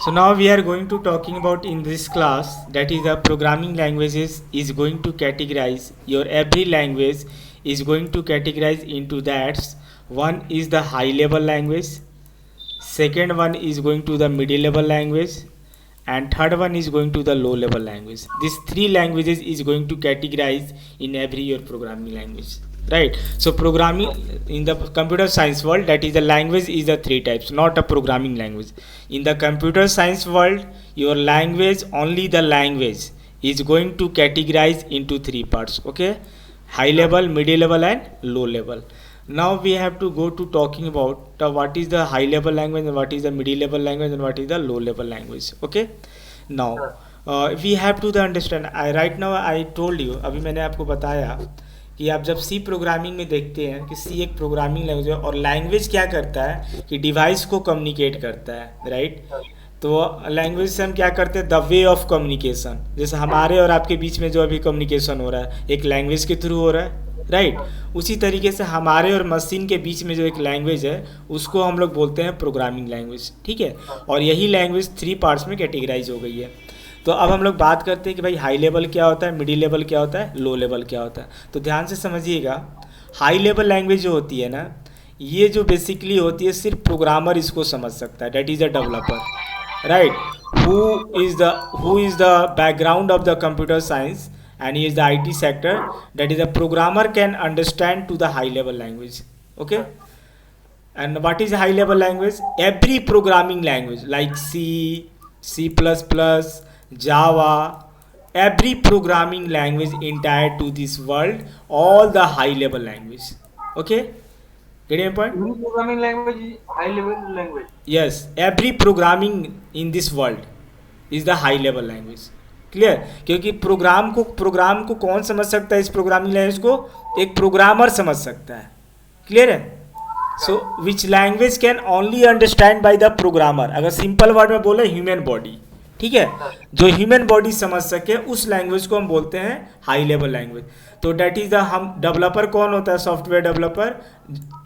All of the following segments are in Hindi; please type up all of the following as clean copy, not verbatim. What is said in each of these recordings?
So now we are going to talking about in this class, that is the programming languages is going to categorize your every language is going to categorize into that. One is the high level language, second one is going to the middle level language, and third one is going to the low level language. These three languages is going to categorize in every your programming language, right? So programming in the computer science world, that is the language is the three types, not a programming language. In the computer science world, your language, only the language is going to categorize into three parts, okay? High level, middle level and low level. Now we have to go to talking about what is the high level language and what is the middle level language and what is the low level language, okay? Now we have to the understand, I right now I told you, अभी मैंने आपको बताया कि आप जब सी प्रोग्रामिंग में देखते हैं कि सी एक प्रोग्रामिंग लैंग्वेज है और लैंग्वेज क्या करता है कि डिवाइस को कम्युनिकेट करता है, राइट? तो लैंग्वेज से हम क्या करते हैं, द वे ऑफ कम्युनिकेशन, जैसे हमारे और आपके बीच में जो अभी कम्युनिकेशन हो रहा है एक लैंग्वेज के थ्रू हो रहा है, राइट? उसी तरीके से हमारे और मशीन के बीच में जो एक लैंग्वेज है उसको हम लोग बोलते हैं प्रोग्रामिंग लैंग्वेज, ठीक है? और यही लैंग्वेज थ्री पार्ट्स में कैटेगराइज हो गई है। तो अब हम लोग बात करते हैं कि भाई हाई लेवल क्या होता है, मिडिल लेवल क्या होता है, लो लेवल क्या होता है। तो ध्यान से समझिएगा, हाई लेवल लैंग्वेज जो होती है ना, ये जो बेसिकली होती है सिर्फ प्रोग्रामर इसको समझ सकता है, that is a developer, right? Who is the background of the computer science and he is the IT sector, that is a programmer can understand to the high level language, okay? And what is high level language? Every programming language like C, C++, Java, every programming language entire to this world, all the high level language, okay? Getting my point? Any programming language is high level language. Yes, every programming in this world is the high level language, clear? क्योंकि प्रोग्राम को कौन समझ सकता है, इस प्रोग्रामिंग लैंग्वेज को एक प्रोग्रामर समझ सकता है, क्लियर है? So which language can only understand by the programmer, अगर सिंपल वर्ड में बोले ह्यूमन बॉडी, ठीक है? जो ह्यूमन बॉडी समझ सके उस लैंग्वेज को हम बोलते हैं हाई लेवल लैंग्वेज। तो डैट इज द, हम डेवलपर कौन होता है, सॉफ्टवेयर डेवलपर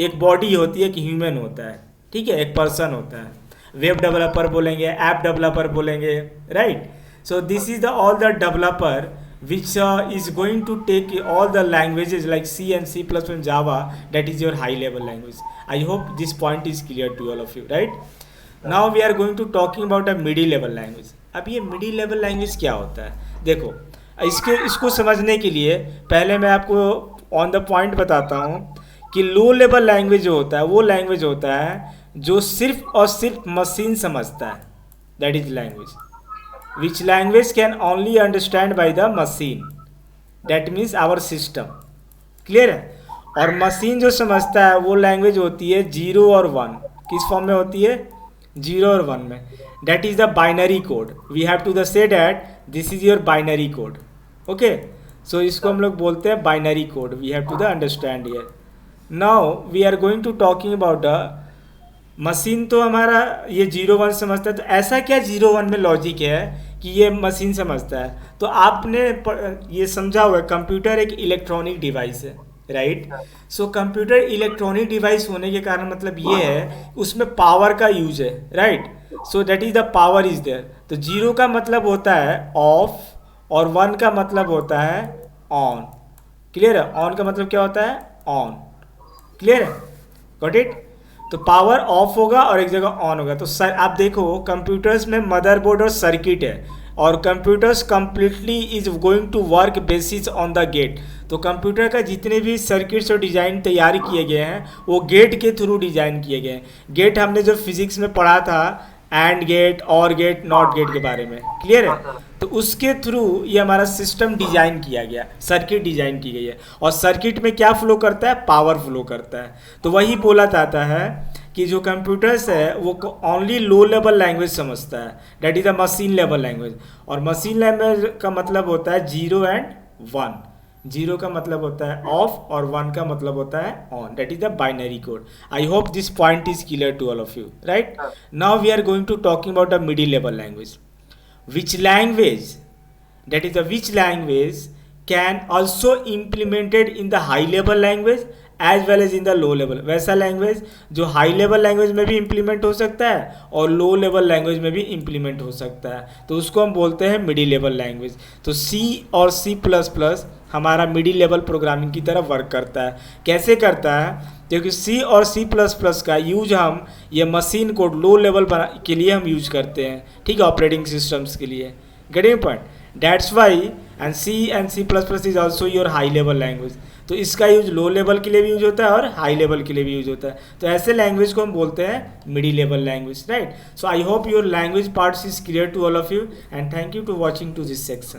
एक बॉडी होती है कि ह्यूमन होता है, ठीक है? एक पर्सन होता है। वेब डेवलपर बोलेंगे, ऐप डेवलपर बोलेंगे, right? So this is the all the developer which is going to take all the languages like C and C++ and Java, that is your high level language. I hope this point is clear to all of you, right? Now we are going to talking about a middle level language. अब ये middle level language क्या होता है? देखो, इसको समझने के लिए पहले मैं आपको on the point बताता हूँ कि लो लेवल लैंग्वेज जो होता है वो लैंग्वेज होता है जो सिर्फ और सिर्फ मशीन समझता है, that is language which language can only understand by the machine, that means our system, clear है? और मशीन जो समझता है वो लैंग्वेज होती है जीरो और वन, किस फॉर्म में होती है? जीरो और वन में, that is the binary code. We have to the say that this is your binary code, okay? So इसको हम लोग बोलते हैं binary code. We have to the understand here. Now we are going to talking about the machine. तो हमारा ये जीरो वन समझता है, तो ऐसा क्या जीरो वन में लॉजिक है कि ये मशीन समझता है? तो आपने ये समझा हुआ है कंप्यूटर एक इलेक्ट्रॉनिक डिवाइस है, right? So computer electronic device होने के कारण मतलब ये है उसमें पावर का यूज है, right? So that is the power is there. तो जीरो का मतलब होता है ऑफ और वन का मतलब होता है ऑन, क्लियर है? ऑन का मतलब क्या होता है? ऑन, क्लियर है? Got it? तो पावर ऑफ होगा और एक जगह ऑन होगा। तो सर आप देखो कंप्यूटर्स में मदरबोर्ड और सर्किट है और computers completely is going to work basis on the gate. तो कंप्यूटर का जितने भी सर्किट्स और डिज़ाइन तैयार किए गए हैं वो गेट के थ्रू डिज़ाइन किए गए हैं। गेट हमने जो फिजिक्स में पढ़ा था, एंड गेट, और गेट, नॉट गेट के बारे में, क्लियर है? तो उसके थ्रू ये हमारा सिस्टम डिजाइन किया गया, सर्किट डिजाइन की गई है। और सर्किट में क्या फ्लो करता है? पावर फ्लो करता है। तो वही बोला जाता है कि जो कंप्यूटर्स है वो ओनली लो लेवल लैंग्वेज समझता है, that is a machine level language. और मशीन लैंग्वेज का मतलब होता है जीरो एंड वन। जीरो का मतलब होता है ऑफ और वन का मतलब होता है on, that is the binary code. I hope this point is clear to all of you, right? Now we are going to talking about a middle level language. Which language, that is the which language can also implemented in the high level language as well as in the low level. वैसा लैंग्वेज जो हाई लेवल लैंग्वेज में भी इम्प्लीमेंट हो सकता है और लो लेवल लैंग्वेज में भी इम्प्लीमेंट हो सकता है, तो उसको हम बोलते हैं मिडिल लेवल लैंग्वेज। तो सी और सी प्लस प्लस हमारा मिडिल लेवल प्रोग्रामिंग की तरह वर्क करता है। कैसे करता है? क्योंकि सी और सी प्लस प्लस का यूज हम ये मशीन कोड लो लेवल के लिए हम यूज करते हैं, ठीक है, ऑपरेटिंग सिस्टम्स के लिए। Getting point? That's why and C plus plus is also your high level language. तो इसका यूज लो लेवल के लिए भी यूज होता है और हाई लेवल के लिए भी यूज होता है। तो ऐसे लैंग्वेज को हम बोलते हैं middle level language, right? So I hope your language parts is clear to all of you and thank you to watching to this section.